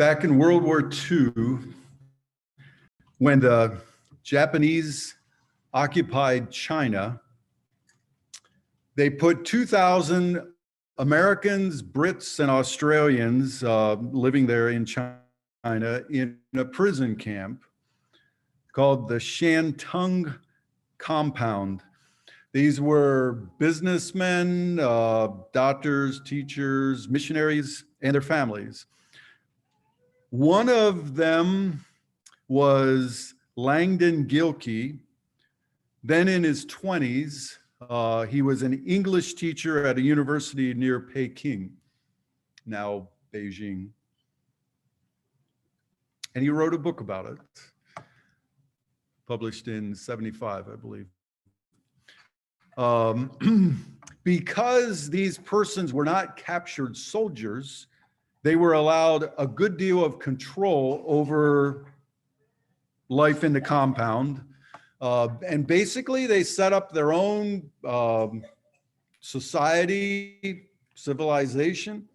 Back in World War II, when the Japanese occupied China, they put 2,000 Americans, Brits, and Australians living there in China in a prison camp called the Shantung Compound. These were businessmen, doctors, teachers, missionaries, and their families. One of them was Langdon Gilkey. Then in his 20s, he was an English teacher at a university near Peking, now Beijing. And he wrote a book about it, published in '75, I believe. Because these persons were not captured soldiers, they were allowed a good deal of control over life in the compound. And basically they set up their own society, civilization,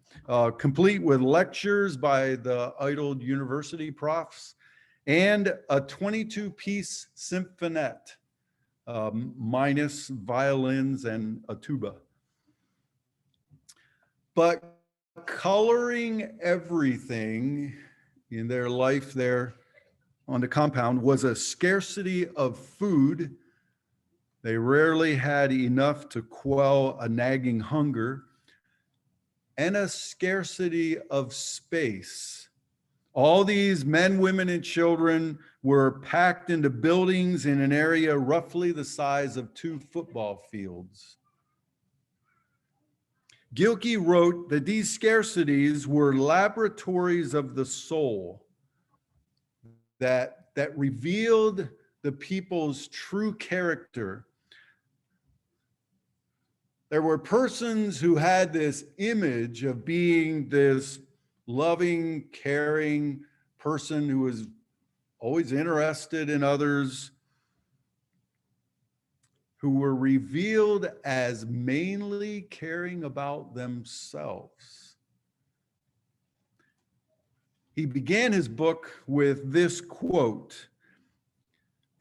complete with lectures by the idled university profs and a 22-piece symphonette, minus violins and a tuba. But coloring everything in their life there on the compound was a scarcity of food. They rarely had enough to quell a nagging hunger, and a scarcity of space. All these men, women, and children were packed into buildings in an area roughly the size of 2 football fields. Gilkey wrote that these scarcities were laboratories of the soul that revealed the people's true character. There were persons who had this image of being this loving, caring person who was always interested in others, who were revealed as mainly caring about themselves. He began his book with this quote: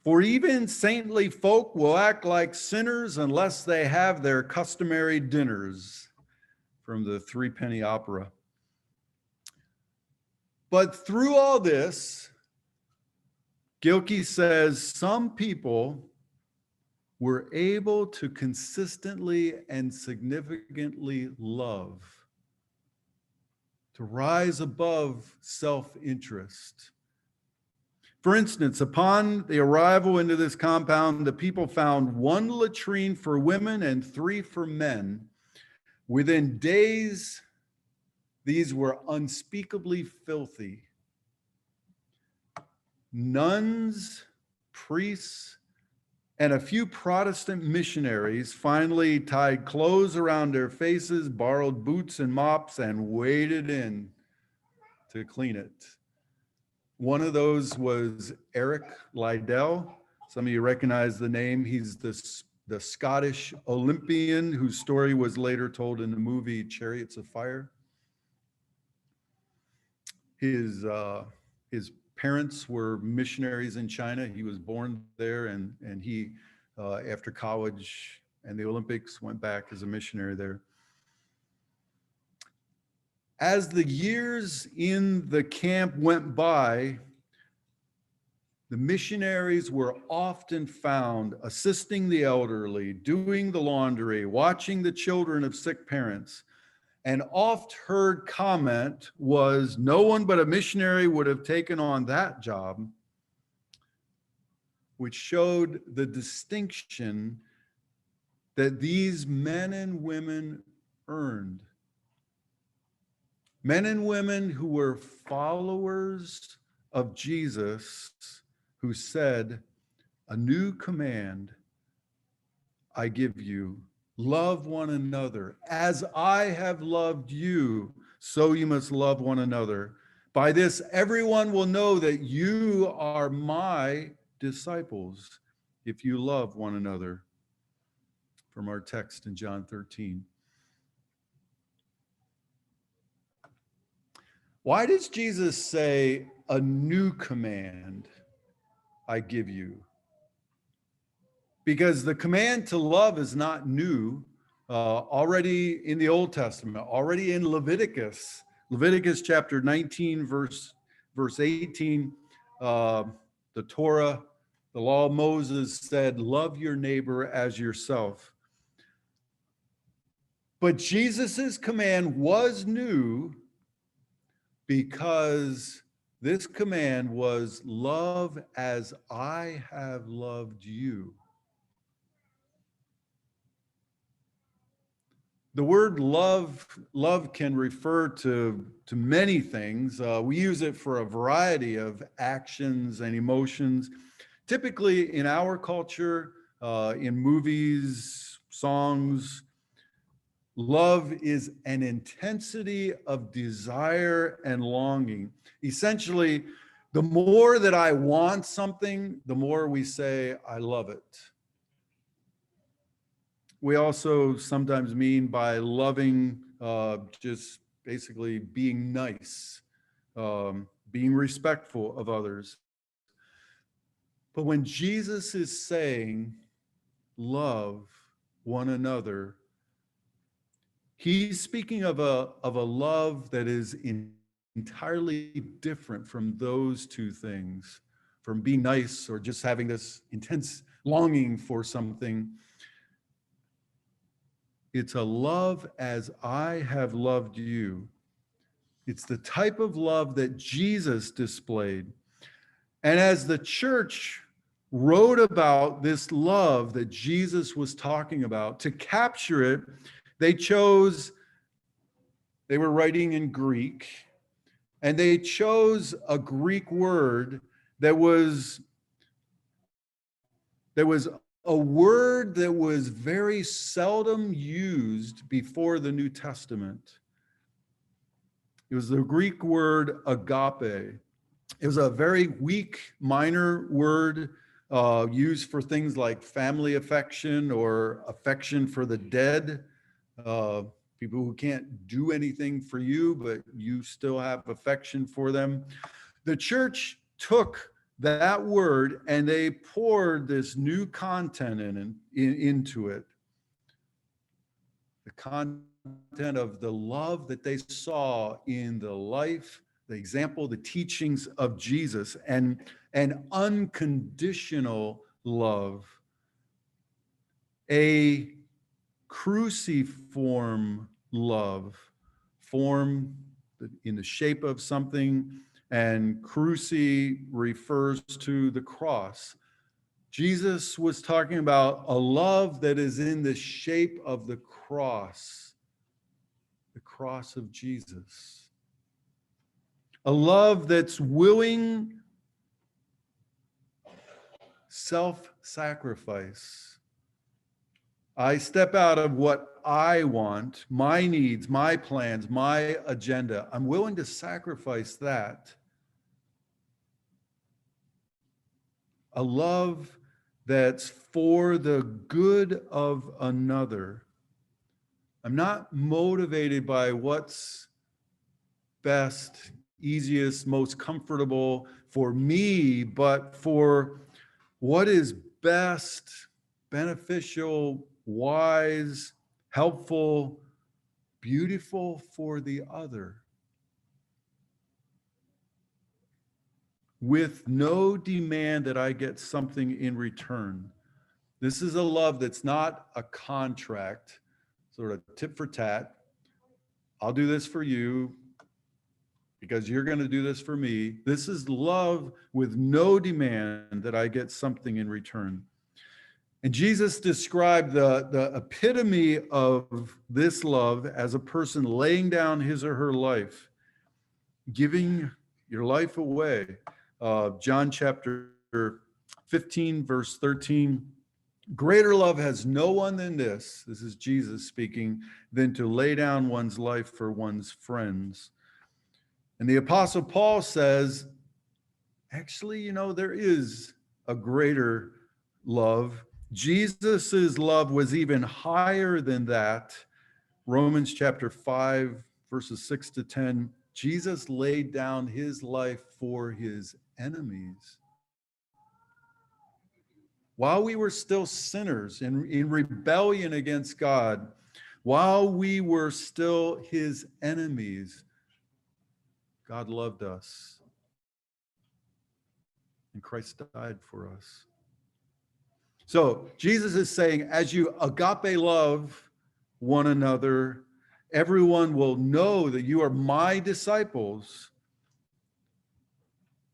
"For even saintly folk will act like sinners unless they have their customary dinners," from the Threepenny Opera. But through all this, Gilkey says some people were able to consistently and significantly love, to rise above self-interest. For instance, upon the arrival into this compound, the people found 1 latrine for women and 3 for men. Within days, these were unspeakably filthy. Nuns, priests, and a few Protestant missionaries finally tied clothes around their faces, borrowed boots and mops, and waded in to clean it. One of those was Eric Lyle. Some of you recognize the name. He's the Scottish Olympian whose story was later told in the movie Chariots of Fire. His parents were missionaries in China. He was born there, and he, after college and the Olympics, went back as a missionary there. As the years in the camp went by, the missionaries were often found assisting the elderly, doing the laundry, watching the children of sick parents. An oft heard comment was, "No one but a missionary would have taken on that job," which showed the distinction that these men and women earned. Men and women who were followers of Jesus, who said, "A new command I give you, love one another. As I have loved you, so you must love one another. By this, everyone will know that you are my disciples, if you love one another." From our text in John 13. Why does Jesus say, a new command I give you? Because the command to love is not new. Already in the Old Testament, already in Leviticus chapter 19, verse 18, the Torah, the law of Moses said, love your neighbor as yourself. But Jesus's command was new because this command was love as I have loved you. The word love can refer to many things. We use it for a variety of actions and emotions. Typically in our culture, in movies, songs, love is an intensity of desire and longing. Essentially, the more that I want something, the more we say, I love it. We also sometimes mean by loving just basically being nice, being respectful of others. But when Jesus is saying, love one another, he's speaking of a love that is entirely different from those two things, from being nice or just having this intense longing for something. It's a love as I have loved you. It's the type of love that Jesus displayed. And as the church wrote about this love that Jesus was talking about, to capture it, they were writing in Greek, and they chose a Greek word that was a word that was very seldom used before the New Testament. It was the Greek word agape. It was a very weak minor word used for things like family affection or affection for the dead. People who can't do anything for you, but you still have affection for them. The church took that word and they poured this new content into it. The content of the love that they saw in the life, the example, the teachings of Jesus, and an unconditional love, a cruciform love, form in the shape of something, and cruci refers to the cross. Jesus was talking about a love that is in the shape of the cross of Jesus. A love that's willing self-sacrifice. I step out of what I want, my needs, my plans, my agenda. I'm willing to sacrifice that. A love that's for the good of another. I'm not motivated by what's best, easiest, most comfortable for me, but for what is best, beneficial, wise, helpful, beautiful for the other. With no demand that I get something in return. This is a love that's not a contract, sort of tit for tat. I'll do this for you because you're going to do this for me. This is love with no demand that I get something in return. And Jesus described the epitome of this love as a person laying down his or her life, giving your life away. John chapter 15, verse 13. Greater love has no one than this is Jesus speaking, than to lay down one's life for one's friends. And the Apostle Paul says, actually, there is a greater love. Jesus's love was even higher than that. Romans chapter 5, verses 6 to 10 Jesus laid down his life for his enemies. While we were still sinners in rebellion against God, while we were still his enemies, God loved us. And Christ died for us. So Jesus is saying, as you agape love one another, everyone will know that you are my disciples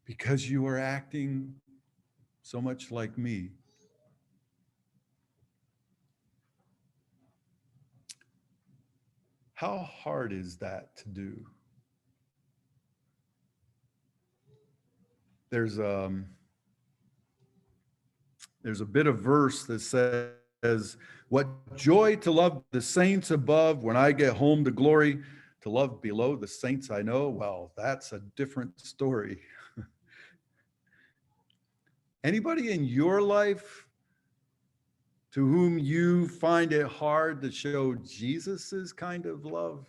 because you are acting so much like me. How hard is that to do? There's a bit of verse that says, what joy to love the saints above when I get home to glory, to love below the saints I know. Well, that's a different story. Anybody in your life to whom you find it hard to show Jesus's kind of love?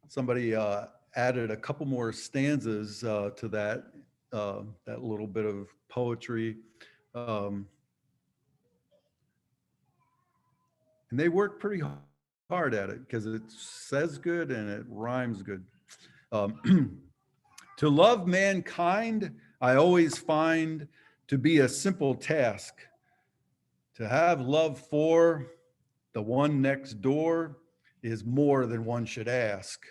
Somebody added a couple more stanzas to that little bit of poetry. And they work pretty hard at it because it says good and it rhymes good. To love mankind, I always find to be a simple task. To have love for the one next door is more than one should ask.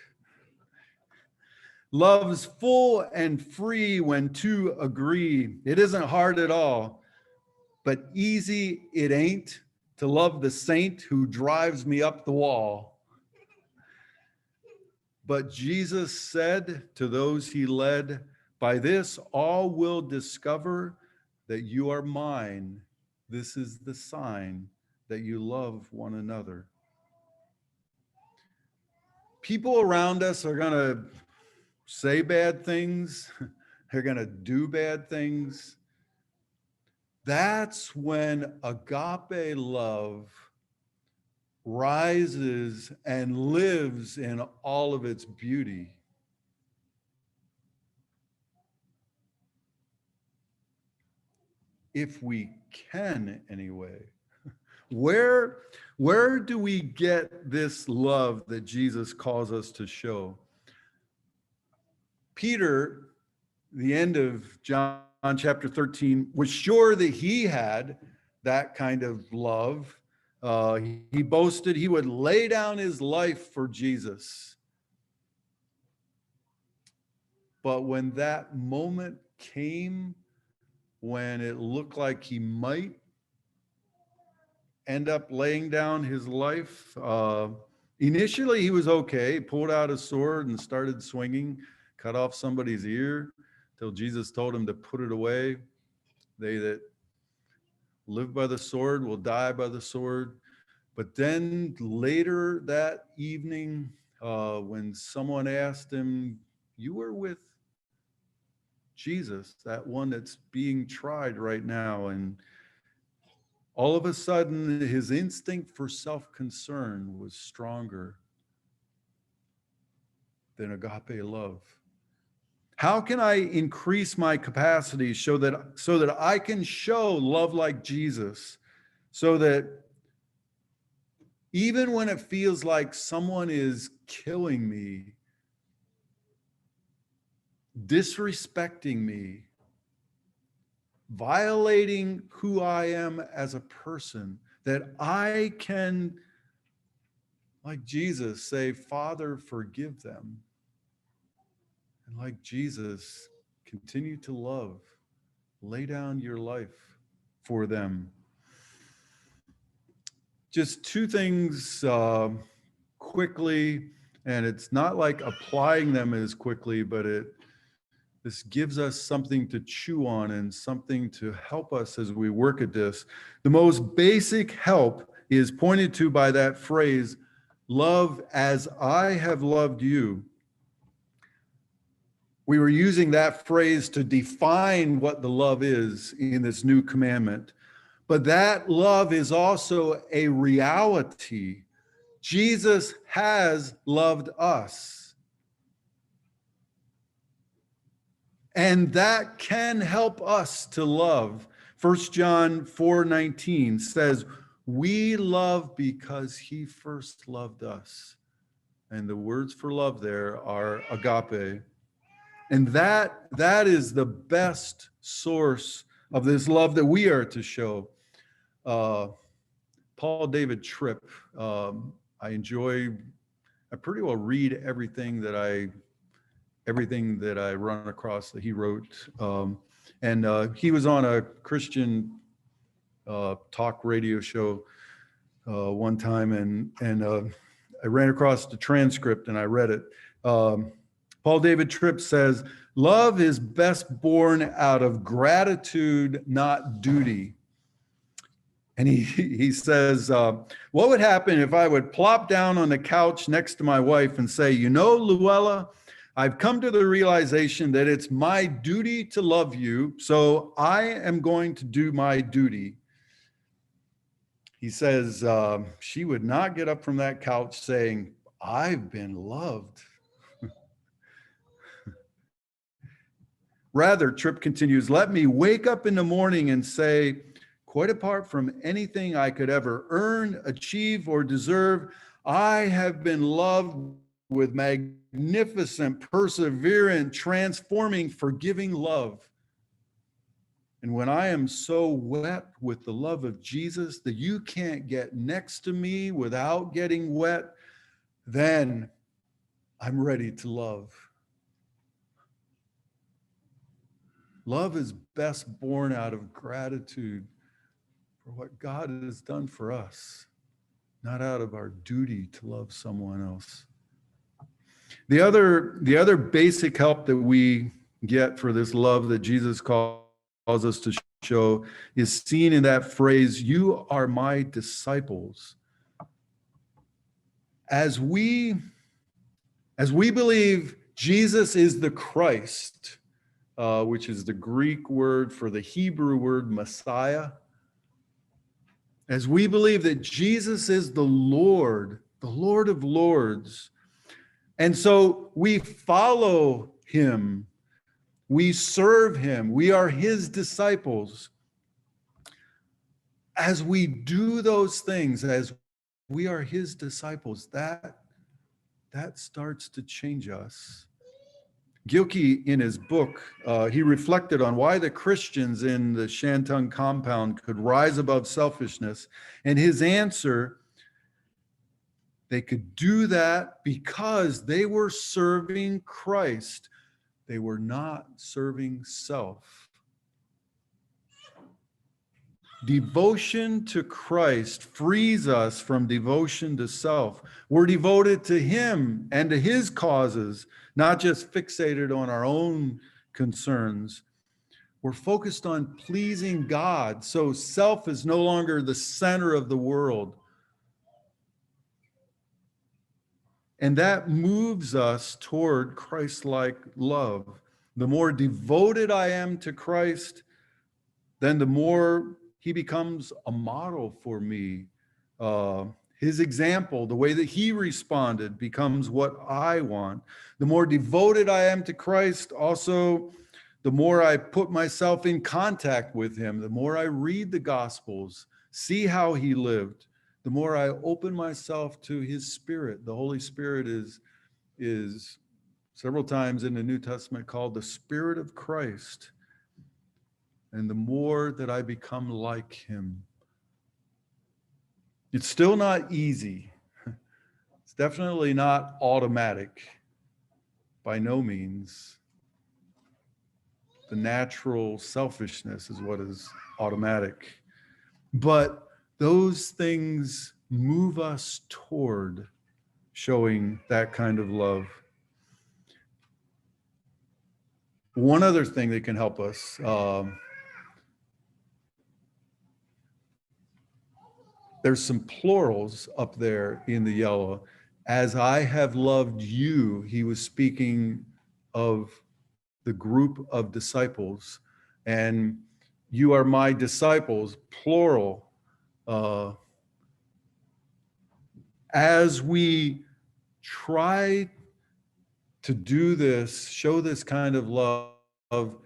Love's full and free when two agree. It isn't hard at all, but easy it ain't to love the saint who drives me up the wall. But Jesus said to those he led, by this all will discover that you are mine. This is the sign that you love one another. People around us are going to say bad things. They're going to do bad things. That's when agape love rises and lives in all of its beauty. If we can, anyway. Where do we get this love that Jesus calls us to show? Peter, the end of John chapter 13, was sure that he had that kind of love. He boasted he would lay down his life for Jesus. But when that moment came, when it looked like he might end up laying down his life, initially he was okay. He pulled out his sword and started swinging, cut off somebody's ear till Jesus told him to put it away. They that live by the sword will die by the sword. But then later that evening, when someone asked him, you were with Jesus, that one that's being tried right now. And all of a sudden, his instinct for self-concern was stronger than agape love. How can I increase my capacity so that I can show love like Jesus, so that even when it feels like someone is killing me, disrespecting me, violating who I am as a person, that I can, like Jesus, say, Father, forgive them. And like Jesus, continue to love, lay down your life for them. Just two things quickly, and it's not like applying them as quickly, but this gives us something to chew on and something to help us as we work at this. The most basic help is pointed to by that phrase, love as I have loved you. We were using that phrase to define what the love is in this new commandment. But that love is also a reality Jesus has loved us. And that can help us to love. 1 John 4:19 says, we love because he first loved us. And the words for love there are agape. And that is the best source of this love that we are to show. Paul David Tripp, I pretty well read everything that I run across that he wrote. He was on a Christian talk radio show one time, and I ran across the transcript and I read it. Paul David Tripp says, love is best born out of gratitude, not duty. And he says, what would happen if I would plop down on the couch next to my wife and say, you know, Luella, I've come to the realization that it's my duty to love you, so I am going to do my duty. He says, she would not get up from that couch saying, I've been loved. Rather, Tripp continues, let me wake up in the morning and say, quite apart from anything I could ever earn, achieve, or deserve, I have been loved with magnificent, perseverant, transforming, forgiving love. And when I am so wet with the love of Jesus that you can't get next to me without getting wet, then I'm ready to love. Love is best born out of gratitude for what God has done for us, not out of our duty to love someone else. The other basic help that we get for this love that Jesus calls us to show is seen in that phrase, you are my disciples. As we believe Jesus is the Christ, which is the Greek word for the Hebrew word Messiah, as we believe that Jesus is the Lord of Lords, and so we follow him, we serve him, we are his disciples. As we do those things, as we are his disciples, that starts to change us. Gilkey, in his book, he reflected on why the Christians in the Shantung compound could rise above selfishness. And his answer, they could do that because they were serving Christ. They were not serving self. Devotion to Christ frees us from devotion to self. We're devoted to him and to his causes, not just fixated on our own concerns. We're focused on pleasing God, so self is no longer the center of the world. And that moves us toward Christ-like love. The more devoted I am to Christ, then the more he becomes a model for me. His example, the way that he responded, becomes what I want. The more devoted I am to Christ, also, the more I put myself in contact with him, the more I read the Gospels, see how he lived, the more I open myself to his Spirit. The Holy Spirit is several times in the New Testament called the Spirit of Christ. And the more that I become like him. It's still not easy. It's definitely not automatic. By no means. The natural selfishness is what is automatic. But those things move us toward showing that kind of love. One other thing that can help us, there's some plurals up there in the yellow. As I have loved you, he was speaking of the group of disciples. And you are my disciples, plural. as we try to do this, show this kind of love,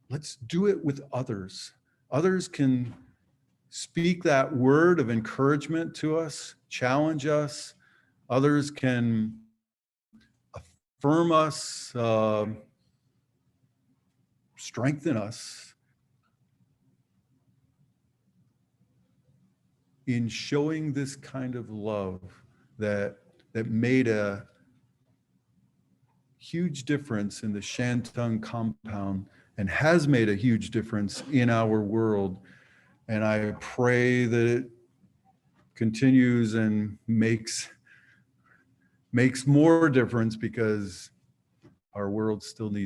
let's do it with others. Others can speak that word of encouragement to us, challenge us. Others can affirm us, strengthen us in showing this kind of love that made a huge difference in the Shantung compound and has made a huge difference in our world. And I pray that it continues and makes more difference, because our world still needs